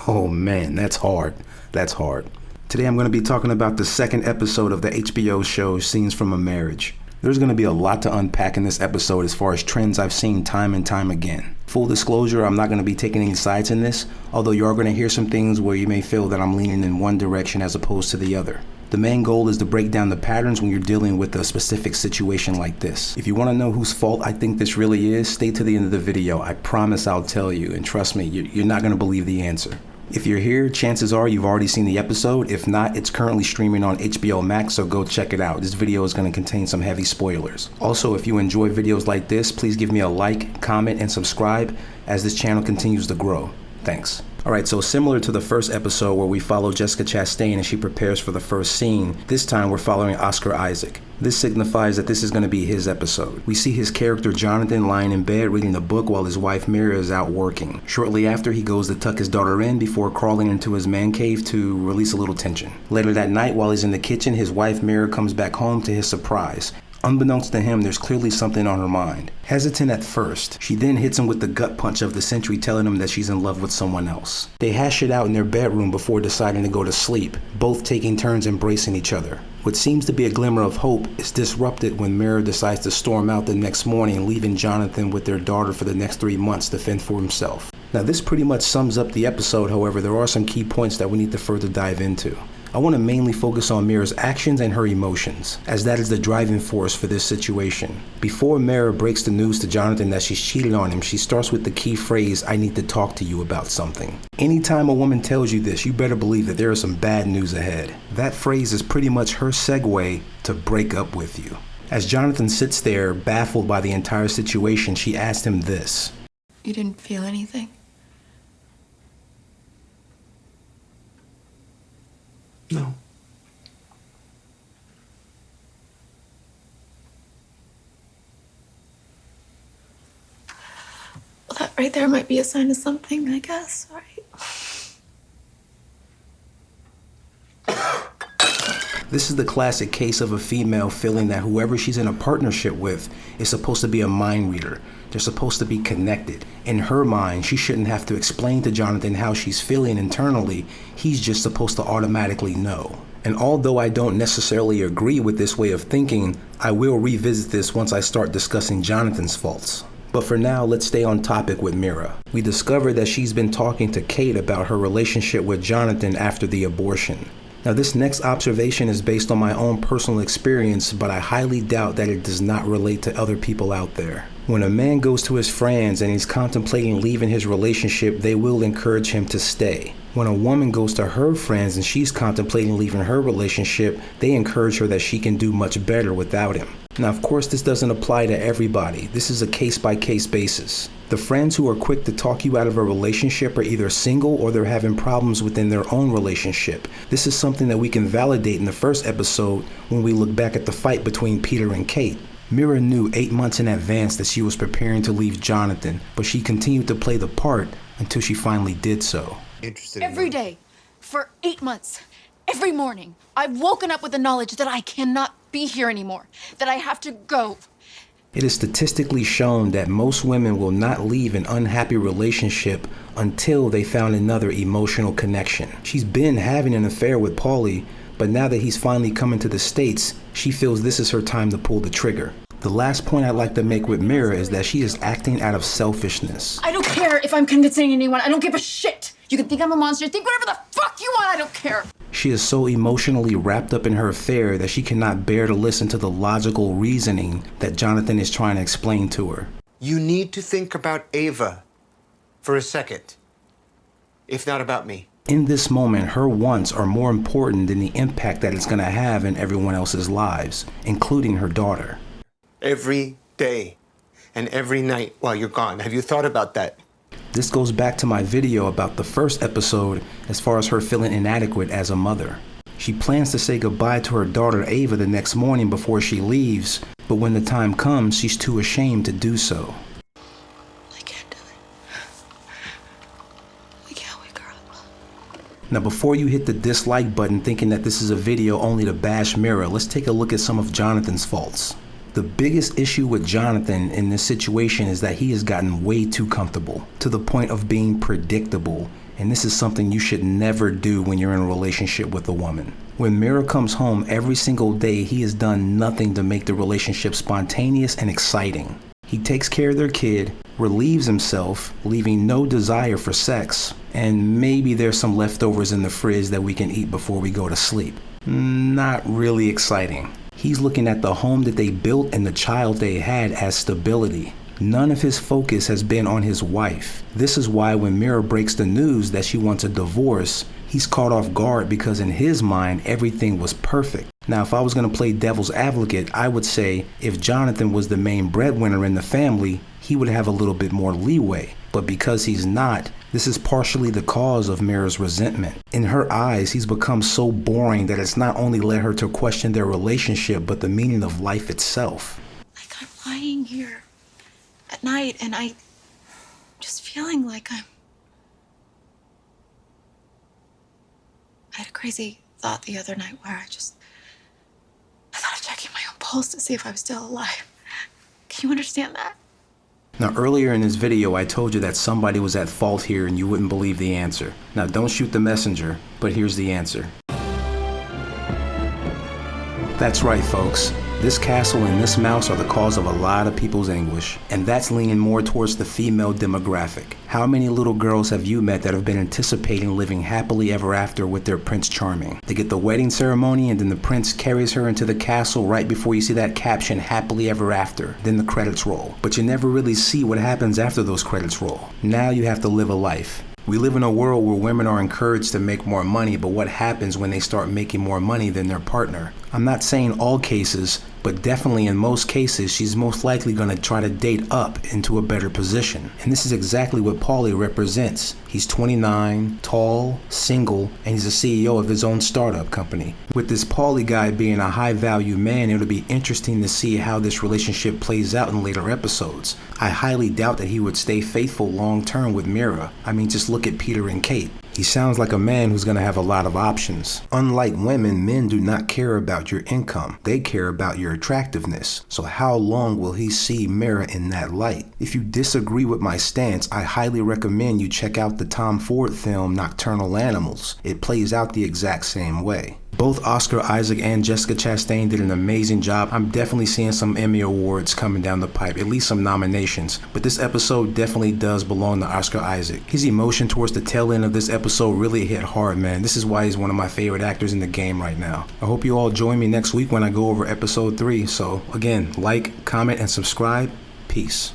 Oh man, that's hard. That's hard. Today I'm going to be talking about the second episode of the HBO show Scenes from a Marriage. There's going to be a lot to unpack in this episode as far as trends I've seen time and time again. Full disclosure, I'm not going to be taking any sides in this, although you are going to hear some things where you may feel that I'm leaning in one direction as opposed to the other. The main goal is to break down the patterns when you're dealing with a specific situation like this. If you want to know whose fault I think this really is, stay to the end of the video. I promise I'll tell you, and trust me, you're not going to believe the answer. If you're here, chances are you've already seen the episode. If not, it's currently streaming on HBO Max, so go check it out. This video is going to contain some heavy spoilers. Also, if you enjoy videos like this, please give me a like, comment, and subscribe as this channel continues to grow. Thanks. Alright, so similar to the first episode where we follow Jessica Chastain as she prepares for the first scene, this time we're following Oscar Isaac. This signifies that this is going to be his episode. We see his character Jonathan lying in bed reading a book while his wife Mira is out working. Shortly after, he goes to tuck his daughter in before crawling into his man cave to release a little tension. Later that night, while he's in the kitchen, his wife Mira comes back home to his surprise. Unbeknownst to him, there's clearly something on her mind. Hesitant at first, she then hits him with the gut punch of the century, telling him that she's in love with someone else. They hash it out in their bedroom before deciding to go to sleep, both taking turns embracing each other. What seems to be a glimmer of hope is disrupted when Mira decides to storm out the next morning, leaving Jonathan with their daughter for the next 3 months to fend for himself. Now, this pretty much sums up the episode. However, there are some key points that we need to further dive into. I want to mainly focus on Mira's actions and her emotions, as that is the driving force for this situation. Before Mira breaks the news to Jonathan that she's cheated on him, she starts with the key phrase, "I need to talk to you about something." Anytime a woman tells you this, you better believe that there is some bad news ahead. That phrase is pretty much her segue to break up with you. As Jonathan sits there, baffled by the entire situation, she asked him this. You didn't feel anything? No. Well, that right there might be a sign of something, I guess, right? This is the classic case of a female feeling that whoever she's in a partnership with is supposed to be a mind reader. They're supposed to be connected. In her mind, she shouldn't have to explain to Jonathan how she's feeling internally. He's just supposed to automatically know. And although I don't necessarily agree with this way of thinking, I will revisit this once I start discussing Jonathan's faults. But for now, let's stay on topic with Mira. We discover that she's been talking to Kate about her relationship with Jonathan after the abortion. Now, this next observation is based on my own personal experience, but I highly doubt that it does not relate to other people out there. When a man goes to his friends and he's contemplating leaving his relationship, they will encourage him to stay. When a woman goes to her friends and she's contemplating leaving her relationship, they encourage her that she can do much better without him. Now, of course, this doesn't apply to everybody. This is a case-by-case basis. The friends who are quick to talk you out of a relationship are either single or they're having problems within their own relationship. This is something that we can validate in the first episode when we look back at the fight between Peter and Kate. Mira knew 8 months in advance that she was preparing to leave Jonathan, but she continued to play the part until she finally did so. Every day, for 8 months, every morning, I've woken up with the knowledge that I cannot be here anymore, that I have to go. It is statistically shown that most women will not leave an unhappy relationship until they found another emotional connection. She's been having an affair with Paulie, but now that he's finally coming to the States, she feels this is her time to pull the trigger. The last point I'd like to make with Mira is that she is acting out of selfishness. I don't care if I'm convincing anyone. I don't give a shit. You can think I'm a monster. Think whatever the fuck you want. I don't care. She is so emotionally wrapped up in her affair that she cannot bear to listen to the logical reasoning that Jonathan is trying to explain to her. You need to think about Ava for a second, if not about me. In this moment, her wants are more important than the impact that it's going to have in everyone else's lives, including her daughter. Every day and every night while you're gone. Have you thought about that? This goes back to my video about the first episode as far as her feeling inadequate as a mother. She plans to say goodbye to her daughter Ava the next morning before she leaves, but when the time comes, she's too ashamed to do so. I can't do it. I can't wake her up. Now, before you hit the dislike button thinking that this is a video only to bash Mira, let's take a look at some of Jonathan's faults. The biggest issue with Jonathan in this situation is that he has gotten way too comfortable, to the point of being predictable. And this is something you should never do when you're in a relationship with a woman. When Mira comes home every single day, he has done nothing to make the relationship spontaneous and exciting. He takes care of their kid, relieves himself, leaving no desire for sex, and maybe there's some leftovers in the fridge that we can eat before we go to sleep. Not really exciting. He's looking at the home that they built and the child they had as stability. None of his focus has been on his wife. This is why when Mira breaks the news that she wants a divorce, he's caught off guard because in his mind, everything was perfect. Now, if I was going to play devil's advocate, I would say if Jonathan was the main breadwinner in the family, he would have a little bit more leeway. But because he's not, this is partially the cause of Mira's resentment. In her eyes, he's become so boring that it's not only led her to question their relationship, but the meaning of life itself. Like I'm lying here at night and I just feeling like I had a crazy thought the other night where I thought of checking my own pulse to see if I was still alive. Can you understand that? Now, earlier in this video, I told you that somebody was at fault here and you wouldn't believe the answer. Now, don't shoot the messenger, but here's the answer. That's right, folks. This castle and this mouse are the cause of a lot of people's anguish, and that's leaning more towards the female demographic. How many little girls have you met that have been anticipating living happily ever after with their Prince Charming? They get the wedding ceremony and then the prince carries her into the castle right before you see that caption, happily ever after. Then the credits roll. But you never really see what happens after those credits roll. Now you have to live a life. We live in a world where women are encouraged to make more money, but what happens when they start making more money than their partner? I'm not saying all cases, but definitely in most cases, she's most likely going to try to date up into a better position. And this is exactly what Paulie represents. He's 29, tall, single, and he's the CEO of his own startup company. With this Paulie guy being a high-value man, it'll be interesting to see how this relationship plays out in later episodes. I highly doubt that he would stay faithful long-term with Mira. I mean, just look at Peter and Kate. He sounds like a man who's going to have a lot of options. Unlike women, men do not care about your income. They care about your attractiveness. So how long will he see Mira in that light? If you disagree with my stance, I highly recommend you check out the Tom Ford film Nocturnal Animals. It plays out the exact same way. Both Oscar Isaac and Jessica Chastain did an amazing job. I'm definitely seeing some Emmy Awards coming down the pipe, at least some nominations. But this episode definitely does belong to Oscar Isaac. His emotion towards the tail end of this episode really hit hard, man. This is why he's one of my favorite actors in the game right now. I hope you all join me next week when I go over episode 3. So again, like, comment, and subscribe. Peace.